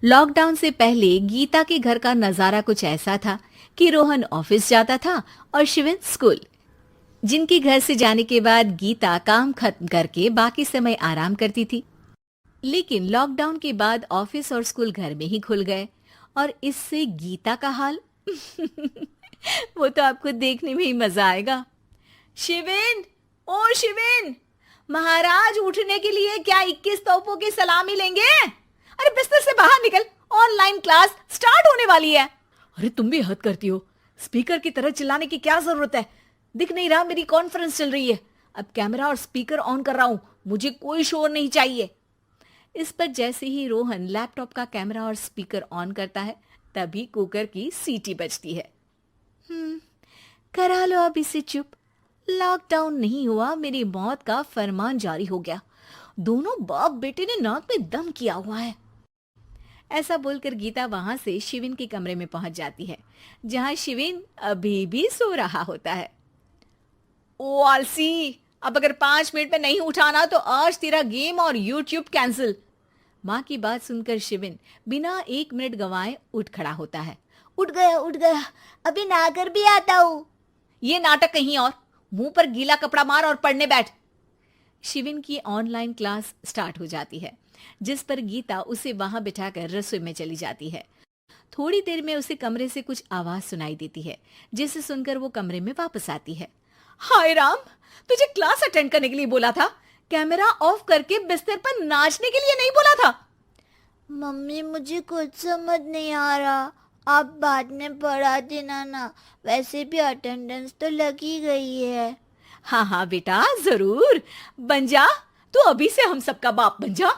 Lockdown से पहले गीता के घर का नजारा कुछ ऐसा था कि रोहन ऑफिस जाता था और शिविन स्कूल। जिनके घर से जाने के बाद गीता काम खत्म करके बाकी समय आराम करती थी। लेकिन लॉकडाउन के बाद ऑफिस और स्कूल घर में ही खुल गए और इससे गीता का हाल वो तो आपको देखने में ही मजा आएगा। शिविन, ओ शिविन, महाराज उठने के लिए क्या 21 तोपों की सलामी लेंगे? अरे बिस्तर से बाहर निकल, ऑनलाइन क्लास स्टार्ट होने वाली है। अरे तुम भी हद करती हो। स्पीकर की तरह चिल्लाने की क्या जरूरत है? दिख नहीं रहा मेरी कॉन्फ्रेंस चल रही है। अब कैमरा और स्पीकर ऑन कर रहा हूं, मुझे कोई शोर नहीं चाहिए। इस पर जैसे ही रोहन लैपटॉप का कैमरा और स्पीकर ऑन करता है तभी कुकर की सीटी बजती है। करा लो अब इसे चुप। लॉकडाउन नहीं हुआ, मेरी मौत का फरमान जारी हो गया। दोनों बाप बेटे ने नाक में दम किया हुआ है। ऐसा बोलकर गीता वहां से शिविन के कमरे में पहुंच जाती है, जहां शिविन अभी भी सो रहा होता है। ओ आलसी, अब अगर 5 मिनट में नहीं उठाना तो आज तेरा गेम और यूट्यूब कैंसिल। माँ की बात सुनकर शिविन बिना 1 मिनट गंवाए उठ खड़ा होता है। उठ गया, अभी नहाकर भी आता हूँ। ये नाटक कहीं और, मुंह पर गीला कपड़ा मार और पढ़ने बैठ। शिविन की ऑनलाइन क्लास स्टार्ट हो जाती है, जिस पर गीता उसे वहां बिठाकर रसोई में चली जाती है। थोड़ी देर में उसे कमरे से कुछ आवाज सुनाई देती है, जिसे सुनकर वो कमरे में वापस आती है। हाय राम, तुझे क्लास अटेंड करने के लिए बोला था, कैमरा ऑफ करके बिस्तर पर नाचने के लिए नहीं बोला था। मम्मी मुझे कुछ समझ नहीं आ रहा, आप बाद में पढ़ा देना ना, वैसे भी अटेंडेंस तो लगी गई है। हाँ हाँ बेटा, जरूर बन जा, तू अभी से हम सबका बाप बन जा।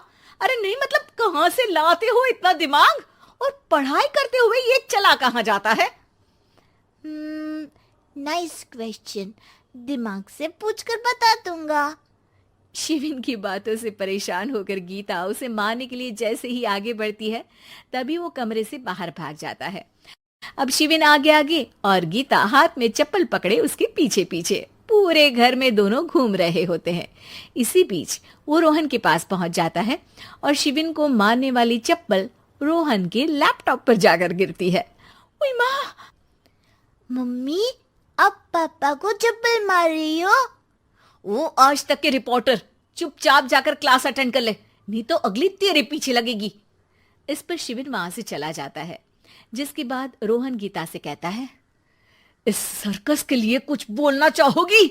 अरे नहीं मतलब कहां से लाते हो इतना दिमाग, और पढ़ाई करते हुए ये चला कहां जाता है? नाइस क्वेश्चन, दिमाग से पूछकर बता दूंगा। शिविन की बातों से परेशान होकर गीता उसे मारने के लिए जैसे ही आगे बढ़ती है तभी वो कमरे से बाहर भाग जाता है। अब शिविन आगे आगे और गीता हाथ में चप्पल पकड़े उसके पीछे पीछे पूरे घर में दोनों घूम रहे होते हैं। इसी बीच वो रोहन के पास पहुंच जाता है और शिविन को मारने वाली चप्पल रोहन के लैपटॉप पर जाकर गिरती है। ओए माँ! मम्मी, अब पापा को चप्पल मार रही हो? वो आज तक के रिपोर्टर, चुपचाप जाकर क्लास अटेंड कर ले, नहीं तो अगली तेरे पीछे लगेगी। इस पर शिविन वहां से चला जाता है, जिसके बाद रोहन गीता से कहता है, इस सर्कस के लिए कुछ बोलना चाहोगी?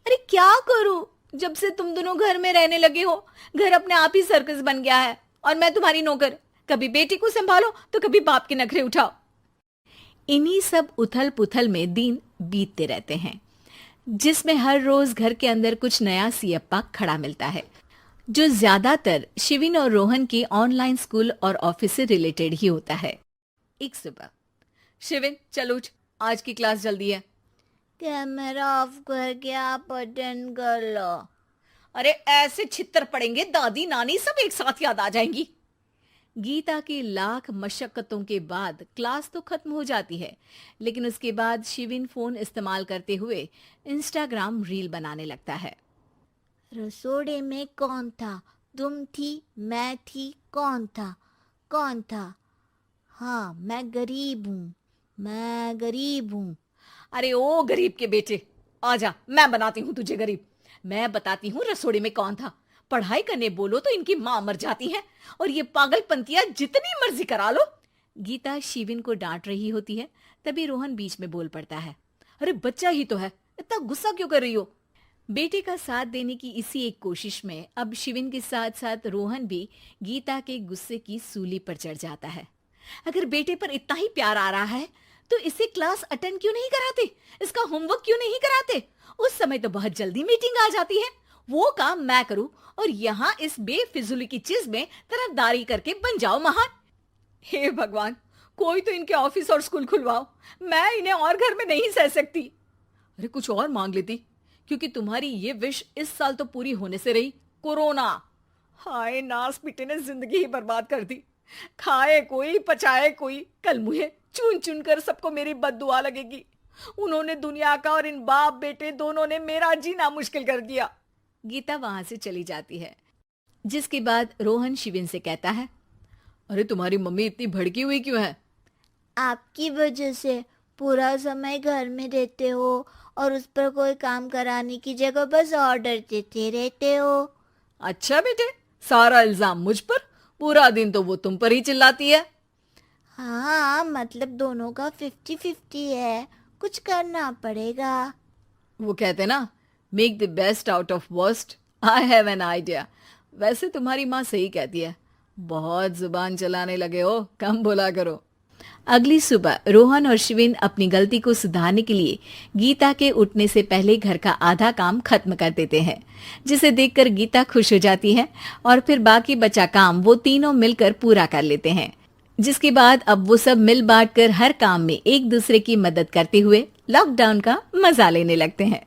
अरे क्या करूं, जब से तुम दोनों घर में रहने लगे हो घर अपने आप ही सर्कस बन गया है और मैं तुम्हारी नौकर। कभी बेटी को संभालो तो कभी बाप के नखरे उठाओ। इन्हीं सब उथल पुथल में दिन बीतते रहते हैं, जिसमें हर रोज घर के अंदर कुछ नया सियप्पा खड़ा मिलता है, जो ज्यादातर शिविन और रोहन के ऑनलाइन स्कूल और ऑफिस से रिलेटेड ही होता है। एक सुबह, शिविन चल उठ, आज की क्लास जल्दी है। कैमरा ऑफ करके आप अटेंड कर लो। अरे ऐसे छित्तर पड़ेंगे, दादी नानी सब एक साथ याद आ जाएंगी। गीता की लाख मशक्कतों के बाद क्लास तो खत्म हो जाती है, लेकिन उसके बाद शिविन फोन इस्तेमाल करते हुए इंस्टाग्राम रील बनाने लगता है। रसोड़े में कौन था? तुम थी, मैं थी, कौन था? कौन था? हाँ, मैं गरीब हूँ। अरे ओ गरीब के बेटे, आजा, मैं बनाती हूँ तुझे गरीब। मैं बताती हूँ रसोड़े में कौन था। पढ़ाई करने बोलो तो इनकी माँ मर जाती है, और ये पागलपंतियां जितनी मर्जी करा लो। गीता शिविन को डांट रही होती है, तभी रोहन बीच में बोल पड़ता है। अरे बच्चा ही तो है, इतना गुस्सा क्यों कर रही हो? बेटे का साथ देने की इसी एक कोशिश में अब शिविन के साथ साथ रोहन भी गीता के गुस्से की सूली पर चढ़ जाता है। अगर बेटे पर इतना ही प्यार आ रहा है तो इसे क्लास अटेंड क्यों नहीं कराते, इसका होमवर्क क्यों नहीं कराते? उस समय तो बहुत जल्दी मीटिंग आ जाती है, वो काम मैं करूं और यहाँ इस बेफिजुली की चीज में तरफदारी करके बन जाओ महान। हे भगवान, कोई तो इनके ऑफिस और स्कूल खुलवाओ, मैं इन्हें और घर में नहीं सह सकती। अरे कुछ और मांग लेती, क्योंकि तुम्हारी ये विश इस साल तो पूरी होने से रही, कोरोना। हाय नास पिटे ने जिंदगी ही बर्बाद कर दी। खाए कोई पचाए कोई, कल मुझे चुन चुन कर सबको मेरी बद्दुआ लगेगी। उन्होंने दुनिया का और इन बाप बेटे दोनों ने मेरा जीना मुश्किल कर दिया। गीता वहां से चली जाती है, जिसके बाद रोहन शिविन से कहता है, अरे तुम्हारी मम्मी इतनी भड़की हुई क्यों है? आपकी वजह से पूरा समय घर में रहते हो और उस पर कोई काम कराने की जगह बस ऑर्डर देते रहते हो। अच्छा बेटे, सारा इल्जाम मुझ पर? पूरा दिन तो वो तुम पर ही चिल्लाती है। हाँ, मतलब दोनों का 50-50 है, कुछ करना पड़ेगा। वो कहते ना, make the best out of worst. I have an idea. वैसे तुम्हारी माँ सही कहती है, बहुत जुबान चलाने लगे हो, कम बोला करो। अगली सुबह रोहन और शिविन अपनी गलती को सुधारने के लिए गीता के उठने से पहले घर का आधा काम खत्म कर देते हैं, जिसे देखकर गीता खुश हो जाती है और फिर बाकी बचा काम वो तीनों मिलकर पूरा कर लेते हैं। जिसके बाद अब वो सब मिल बांट कर हर काम में एक दूसरे की मदद करते हुए लॉकडाउन का मजा लेने लगते हैं।